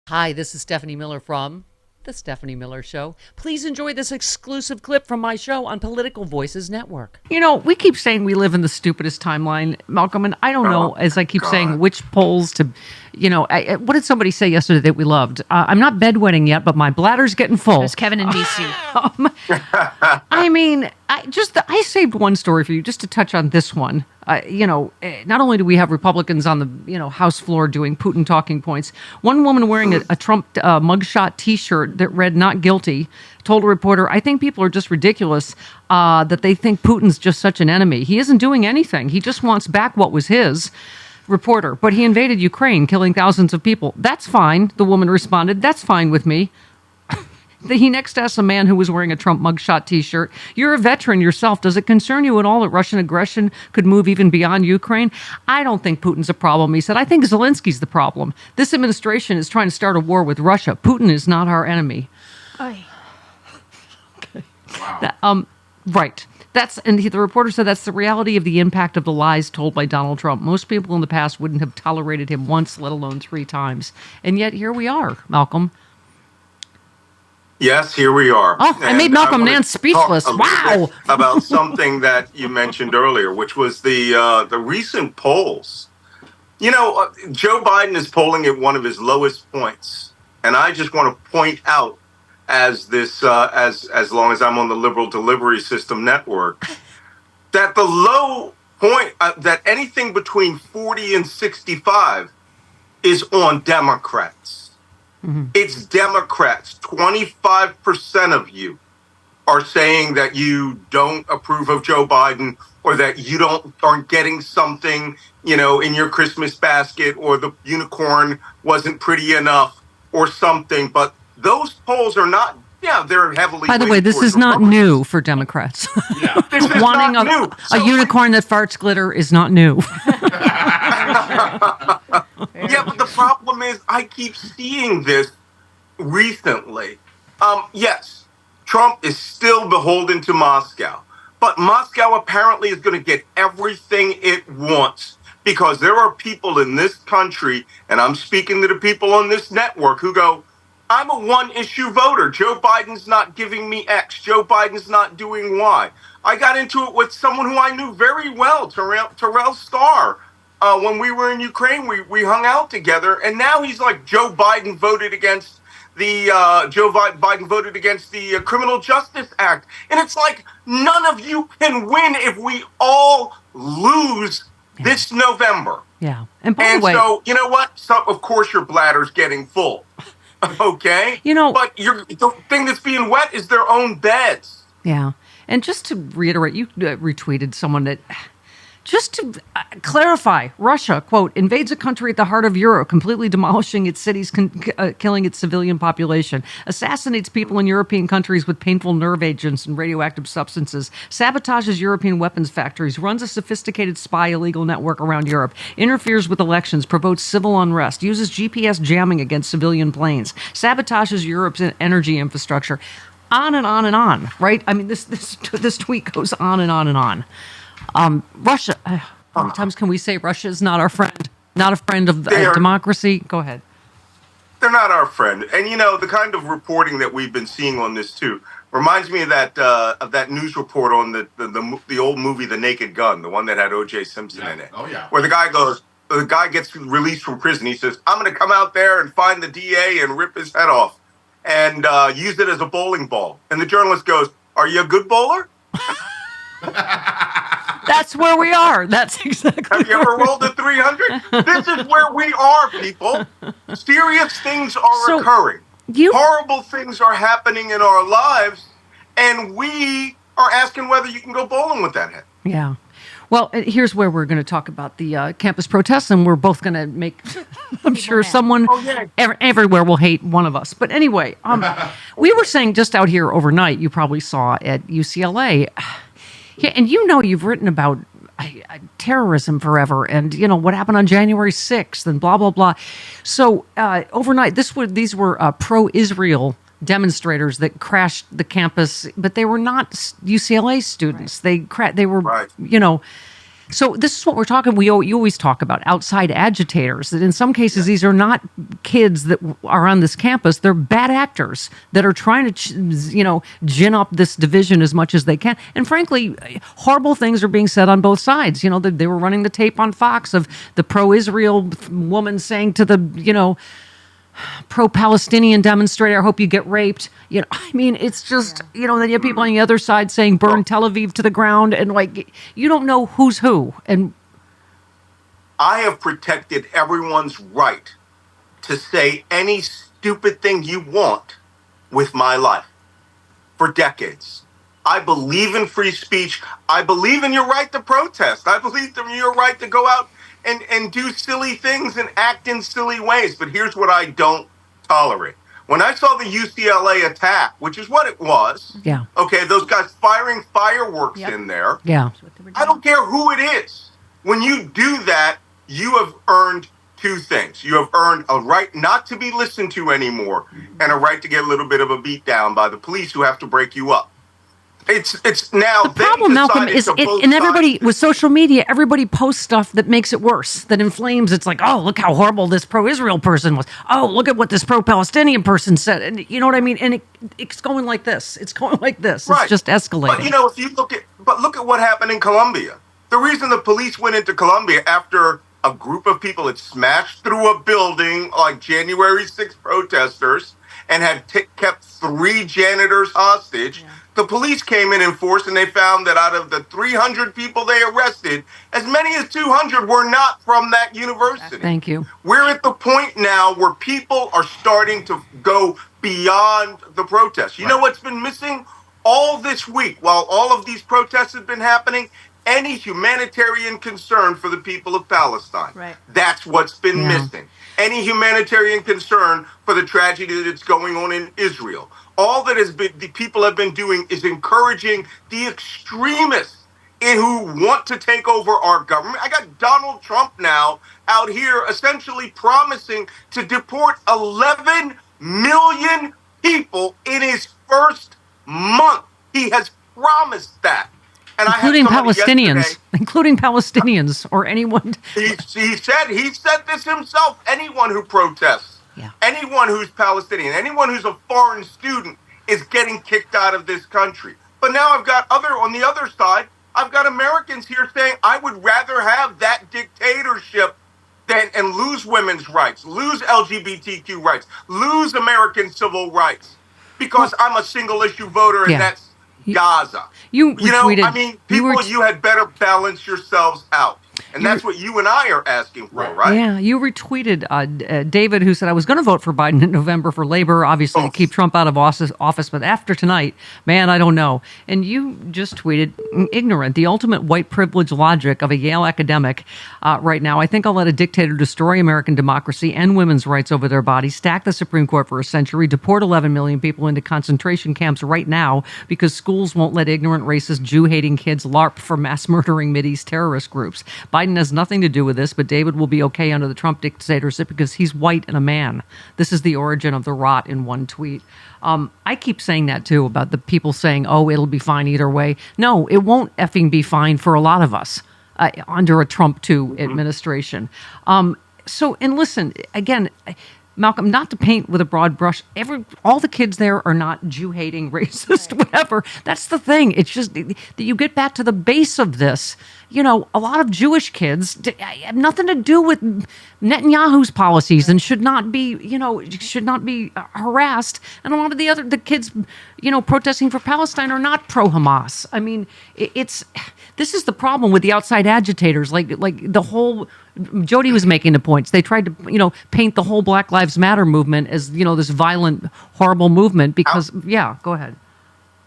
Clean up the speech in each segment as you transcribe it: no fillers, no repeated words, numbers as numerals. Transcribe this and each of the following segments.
Hi, this is Stephanie Miller from The Stephanie Miller Show. Please enjoy this exclusive clip from my show on Political Voices Network. You know, we keep saying we live in the stupidest timeline, Malcolm, and I don't know, as I keep saying, which polls to, what did somebody say yesterday that we loved? I'm not bedwetting yet, but my bladder's getting full. It was Kevin in D.C. I saved one story for you just to touch on this one. Not only do we have Republicans on the House floor doing Putin talking points, one woman wearing a Trump mugshot T-shirt that read "Not Guilty" told a reporter, "I think people are just ridiculous that they think Putin's just such an enemy. He isn't doing anything. He just wants back what was his." Reporter, "But he invaded Ukraine, killing thousands of people." "That's fine," the woman responded. "That's fine with me." He next asked a man who was wearing a Trump mugshot T-shirt, "You're a veteran yourself. Does it concern you at all that Russian aggression could move even beyond Ukraine?" "I don't think Putin's a problem," he said. "I think Zelensky's the problem. This administration is trying to start a war with Russia. Putin is not our enemy." Oy. Okay. Wow. Right. The reporter said that's the reality of the impact of the lies told by Donald Trump. Most people in the past wouldn't have tolerated him once, let alone 3 times. And yet here we are, Malcolm. Yes, here we are. Oh, I made Malcolm Nance speechless. Wow. About something that you mentioned earlier, which was the recent polls. Joe Biden is polling at one of his lowest points, and I just want to point out, as long as I'm on the liberal delivery system network, that the low point that anything between 40 and 65 is on Democrats. Mm-hmm. It's Democrats. 25% of you are saying that you don't approve of Joe Biden, or that you aren't getting something, in your Christmas basket, or the unicorn wasn't pretty enough or something. But those polls are not, they're heavily. By the way, this is not new for Democrats. Yeah. This is Wanting not new. A unicorn that farts glitter is not new. Yeah, but the problem is I keep seeing this recently. Yes, Trump is still beholden to Moscow, but Moscow apparently is going to get everything it wants, because there are people in this country, and I'm speaking to the people on this network, who go, "I'm a one-issue voter. Joe Biden's not giving me X. Joe Biden's not doing Y." I got into it with someone who I knew very well, Terrell Starr. When we were in Ukraine, we hung out together, and now he's like, Joe Biden voted against the Criminal Justice Act, and it's like, none of you can win if we all lose this November. Yeah, and so you know what? So of course your bladder's getting full. Okay, but the thing that's being wet is their own beds. Yeah, and just to reiterate, you retweeted someone that. Just to clarify, Russia, quote, "invades a country at the heart of Europe, completely demolishing its cities, killing its civilian population, assassinates people in European countries with painful nerve agents and radioactive substances, sabotages European weapons factories, runs a sophisticated spy illegal network around Europe, interferes with elections, provokes civil unrest, uses GPS jamming against civilian planes, sabotages Europe's energy infrastructure," on and on and on, right? I mean, this tweet goes on and on and on. Russia, how many times can we say Russia is not our friend, not a friend of democracy? Go ahead. They're not our friend. And, the kind of reporting that we've been seeing on this, too, reminds me of that news report on the old movie, The Naked Gun, the one that had O.J. Simpson in it. Oh, yeah. Where the guy gets released from prison. He says, "I'm going to come out there and find the DA and rip his head off and use it as a bowling ball." And the journalist goes, "Are you a good bowler?" That's where we are. That's exactly. Have you ever rolled a 300? This is where we are, people. Serious things are occurring. Horrible things are happening in our lives, and we are asking whether you can go bowling with that head. Yeah. Well, here's where we're going to talk about the campus protests, and we're both going to make, I'm sure someone everywhere will hate one of us. But anyway, we were saying just out here overnight, you probably saw at UCLA. Yeah, and you've written about terrorism forever, and what happened on January 6th, and blah blah blah. So overnight, these were pro-Israel demonstrators that crashed the campus, but they were not UCLA students. They were, right. So this is what we're talking. You always talk about outside agitators. That in some cases these are not kids that are on this campus. They're bad actors that are trying to, gin up this division as much as they can. And frankly, horrible things are being said on both sides. They were running the tape on Fox of the pro-Israel woman saying to the, pro-Palestinian demonstrator, I hope you get raped. It's just, then you have people on the other side saying burn Tel Aviv to the ground, and you don't know who's who. And I have protected everyone's right to say any stupid thing you want with my life for decades. I believe in free speech. I believe in your right to protest. I believe in your right to go out and do silly things and act in silly ways. But here's what I don't tolerate. When I saw the UCLA attack, which is what it was, okay, those guys firing fireworks in there, I don't care who it is. When you do that, you have earned two things. You have earned a right not to be listened to anymore and a right to get a little bit of a beat down by the police who have to break you up. It's now the problem, Malcolm, is and everybody with social media, everybody posts stuff that makes it worse, that inflames. It's like, oh, look how horrible this pro-Israel person was. Oh, look at what this pro-Palestinian person said. And you know what I mean? And it's going like this. It's going like this. Right. It's just escalating. But if you look at what happened in Colombia. The reason the police went into Colombia after a group of people had smashed through a building like January 6th protesters and had kept 3 janitors hostage. The police came in force, and they found that out of the 300 people they arrested, as many as 200 were not from that university. Thank you. We're at the point now where people are starting to go beyond the protests. You know what's been missing all this week while all of these protests have been happening? Any humanitarian concern for the people of Palestine. Right. That's what's been missing. Any humanitarian concern for the tragedy that's going on in Israel. All that the people have been doing is encouraging the extremists who want to take over our government. I got Donald Trump now out here essentially promising to deport 11 million people in his first month. He has promised that. And including Palestinians or anyone. He said this himself. Anyone who protests, anyone who's Palestinian, anyone who's a foreign student is getting kicked out of this country. But now I've got on the other side, I've got Americans here saying I would rather have that dictatorship and lose women's rights, lose LGBTQ rights, lose American civil rights because I'm a single issue voter and that's Gaza. You tweeted, people, you had better balance yourselves out. And that's what you and I are asking for, right? Yeah, you retweeted David, who said, I was going to vote for Biden in November for labor, obviously, to keep Trump out of office, but after tonight, man, I don't know. And you just tweeted, ignorant, the ultimate white privilege logic of a Yale academic right now. I think I'll let a dictator destroy American democracy and women's rights over their bodies, stack the Supreme Court for a century, deport 11 million people into concentration camps right now because schools won't let ignorant, racist, Jew-hating kids LARP for mass murdering Mideast terrorist groups. Biden has nothing to do with this, but David will be okay under the Trump dictatorship because he's white and a man. This is the origin of the rot in one tweet. I keep saying that too about the people saying, oh, it'll be fine either way. No, it won't effing be fine for a lot of us under a Trump 2 administration. And listen, again, Malcolm, not to paint with a broad brush, all the kids there are not Jew-hating, racist, whatever. That's the thing. It's just that you get back to the base of this. A lot of Jewish kids have nothing to do with Netanyahu's policies and should not be harassed. And a lot of the kids, protesting for Palestine are not pro-Hamas. I mean, this is the problem with the outside agitators. Like the whole, Jody was making the points. They tried to, paint the whole Black Lives Matter movement as, this violent, horrible movement because, go ahead.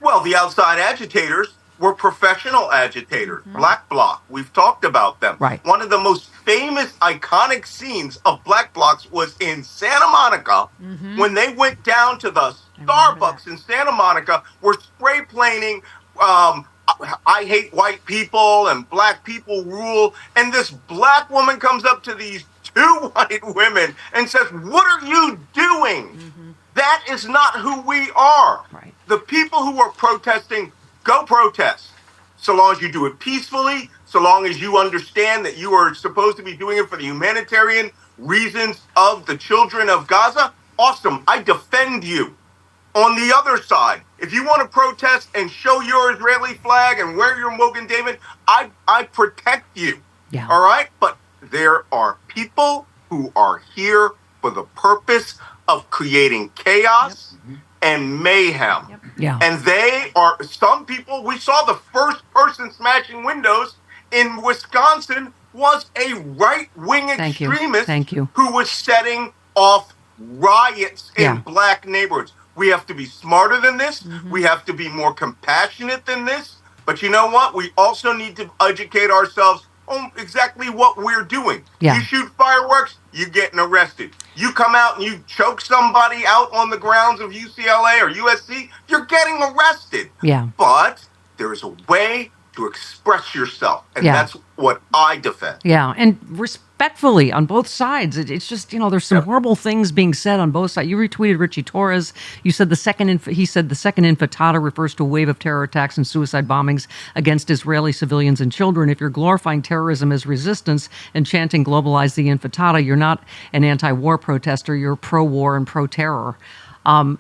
Well, the outside agitators were professional agitators, Black Bloc. We've talked about them. Right. One of the most famous, iconic scenes of Black Blocs was in Santa Monica when they went down to the Starbucks in Santa Monica, were spray painting I hate white people and black people rule. And this black woman comes up to these 2 white women and says, what are you doing? That is not who we are. The people who are protesting, go protest. So long as you do it peacefully, so long as you understand that you are supposed to be doing it for the humanitarian reasons of the children of Gaza, awesome. I defend you. On the other side, if you want to protest and show your Israeli flag and wear your Mogen David, I protect you. Yeah. All right? But there are people who are here for the purpose of creating chaos and mayhem. Yeah. And they are, some people, we saw the first person smashing windows in Wisconsin was a right-wing extremist who was setting off riots in black neighborhoods. We have to be smarter than this. We have to be more compassionate than this. But you know what? We also need to educate ourselves on exactly what we're doing. Yeah. You shoot fireworks, you're getting arrested. You come out and you choke somebody out on the grounds of UCLA or USC, you're getting arrested. Yeah. But there is a way to express yourself, and that's what I defend. Yeah, and respectfully on both sides. It's just, there's some horrible things being said on both sides. You retweeted Richie Torres. You said he said the second Intifada refers to a wave of terror attacks and suicide bombings against Israeli civilians and children. If you're glorifying terrorism as resistance and chanting globalize the Intifada, you're not an anti-war protester. You're pro-war and pro-terror. Well,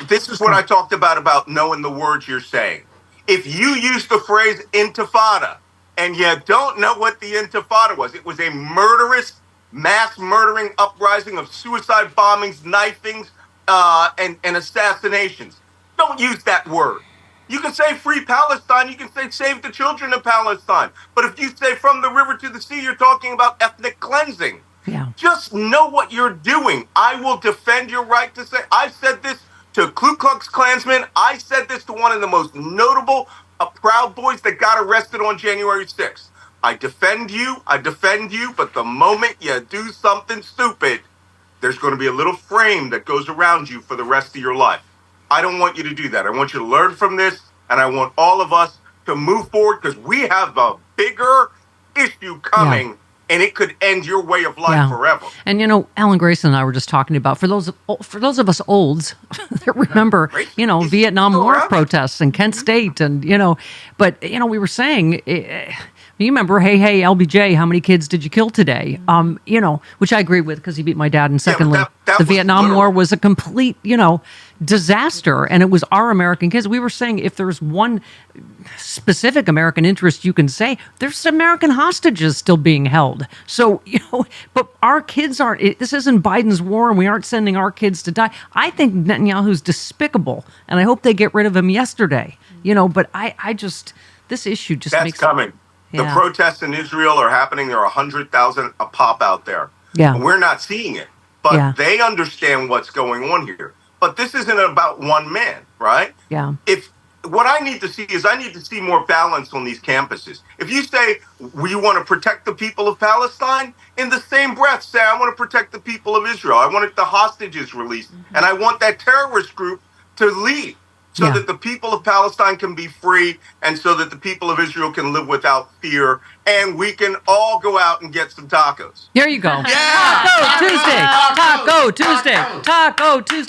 this is what I talked about knowing the words you're saying. If you use the phrase intifada and you don't know what the intifada was, it was a murderous, mass murdering uprising of suicide bombings, knifings, and assassinations. Don't use that word. You can say free Palestine. You can say save the children of Palestine. But if you say from the river to the sea, you're talking about ethnic cleansing. Yeah. Just know what you're doing. I will defend your right to say, I said this to Ku Klux Klansmen. I said this to one of the most notable Proud Boys that got arrested on January 6th. I defend you, but the moment you do something stupid, there's going to be a little frame that goes around you for the rest of your life. I don't want you to do that. I want you to learn from this, and I want all of us to move forward because we have a bigger issue coming. Yeah. And it could end your way of life forever. And Alan Grayson and I were just talking about for those of us olds that remember, Vietnam War protests and Kent State, and but we were saying. You remember, hey, LBJ, how many kids did you kill today? Which I agree with because he beat my dad. And secondly, the Vietnam War was a complete, disaster. And it was our American kids. We were saying if there's one specific American interest you can say, there's American hostages still being held. So, but our kids aren't, this isn't Biden's war and we aren't sending our kids to die. I think Netanyahu's despicable. And I hope they get rid of him yesterday. But I just, this issue just makes... That's coming. The protests in Israel are happening. There are 100,000 a pop out there. Yeah. And we're not seeing it. But they understand what's going on here. But this isn't about one man, right? Yeah. What I need to see is I need to see more balance on these campuses. If you say we want to protect the people of Palestine, in the same breath say I want to protect the people of Israel. I want the hostages released. And I want that terrorist group to leave. So that the people of Palestine can be free and so that the people of Israel can live without fear and we can all go out and get some tacos. There you go. Yeah! Taco Tuesday! Taco Tuesday! Taco Tuesday!